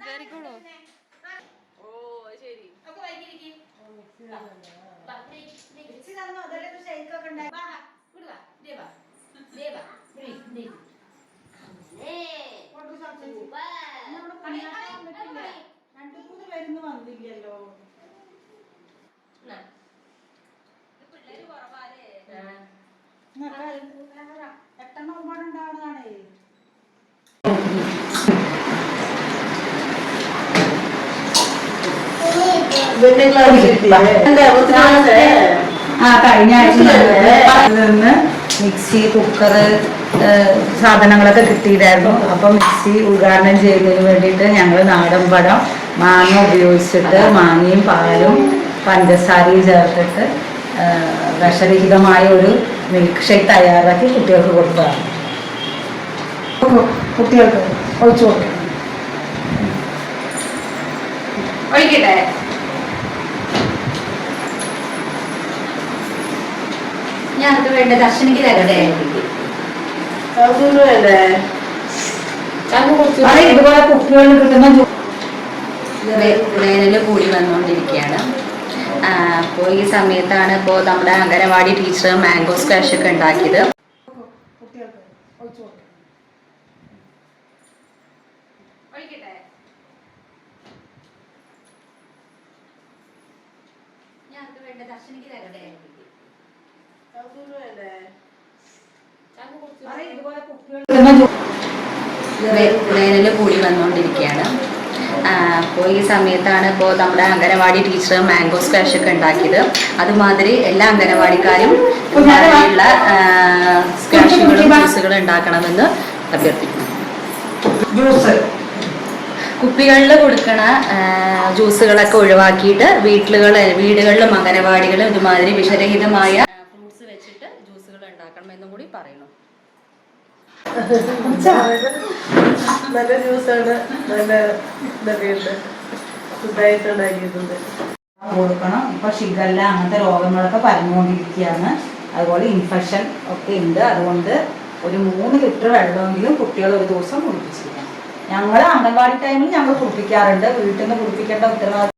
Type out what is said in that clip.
കേറിക്കോളൂ. ഓ ശരി. വന്നില്ലല്ലോ പിള്ളേര് കുറവാലേ. 8 ഉണ്ടാവുന്നതാണേ. കഴിഞ്ഞ ആഴ്ച നിന്ന് മിക്സി കുക്കറ് സാധനങ്ങളൊക്കെ കിട്ടിയിട്ടായിരുന്നു. അപ്പം മിക്സി ഉദ്ഘാടനം ചെയ്യുന്നതിന് വേണ്ടിയിട്ട് ഞങ്ങൾ നാടൻ പഴം മാങ്ങ ഉപയോഗിച്ചിട്ട് മാങ്ങയും പാലും പഞ്ചസാരയും ചേർത്തിട്ട് വിഷരഹിതമായ ഒരു മിൽക്ക് ഷേക്ക് തയ്യാറാക്കി കുട്ടികൾക്ക് കൊടുത്തതാണ്. കുട്ടികൾക്ക് ഒഴിച്ചു കൊടുക്കും. ഒഴിക്കട്ടെ. ഞങ്ങൾക്ക് വേണ്ട ദർശനിക്ക് തരട്ടെ. ഇതുപോലെ കുട്ടികളിൽ കിട്ടുന്ന വേനൽ കൂടി വന്നുകൊണ്ടിരിക്കുകയാണ്. അപ്പോൾ ഈ സമയത്താണ് ഇപ്പോൾ നമ്മുടെ അംഗനവാടി ടീച്ചർ മാംഗോ സ്ക്വാഷ് ഒക്കെ ഉണ്ടാക്കിയത്. ഞങ്ങൾക്ക് വേണ്ട ദർശനിക്ക് തരട്ടെ. വേനൽ കൂടി വന്നുകൊണ്ടിരിക്കുകയാണ്. അപ്പോൾ ഈ സമയത്താണ് ഇപ്പോൾ നമ്മുടെ അംഗനവാടി ടീച്ചർ മാംഗോ സ്ക്വാഷ് ഒക്കെ ഉണ്ടാക്കിയത്. അതുമാതിരി എല്ലാ അംഗനവാടിക്കാരും ഉള്ള സ്ക്വാഷുകളും ജ്യൂസുകളും ഉണ്ടാക്കണമെന്ന് അഭ്യർത്ഥിക്കുന്നു. കുപ്പികളിൽ കൊടുക്കണ ജ്യൂസുകളൊക്കെ ഒഴിവാക്കിയിട്ട് വീടുകളിലും അംഗനവാടികളും ഇതുമാതിരി വിഷരഹിതമായ ഫ്രൂട്ട്സ് വെച്ചിട്ട് ജ്യൂസുകൾ ഉണ്ടാക്കണമെന്നും കൂടി പറയുന്നു. നല്ല ജ്യൂസാണ്. നല്ല ഇതൊക്കെയുണ്ട്. ഫുഡായിട്ട് ഉണ്ടാക്കിയിട്ടുണ്ട്. കൊടുക്കണം. ഇപ്പൊ ഷിഗല്ല അങ്ങനത്തെ രോഗങ്ങളൊക്കെ പരന്നുകൊണ്ടിരിക്കുകയാണ്. അതുപോലെ ഇൻഫെക്ഷൻ ഒക്കെ ഉണ്ട്. അതുകൊണ്ട് ഒരു 3 ലിറ്റർ വെള്ളമെങ്കിലും കുട്ടികൾ ഒരു ദിവസം കുടിപ്പിച്ചിരിക്കണം. ഞങ്ങൾ അംഗൻവാടി ടൈമിൽ ഞങ്ങൾ കുടിപ്പിക്കാറുണ്ട്. വീട്ടിൽ നിന്ന് കുടിപ്പിക്കേണ്ട ഉത്തരവാദിത്വം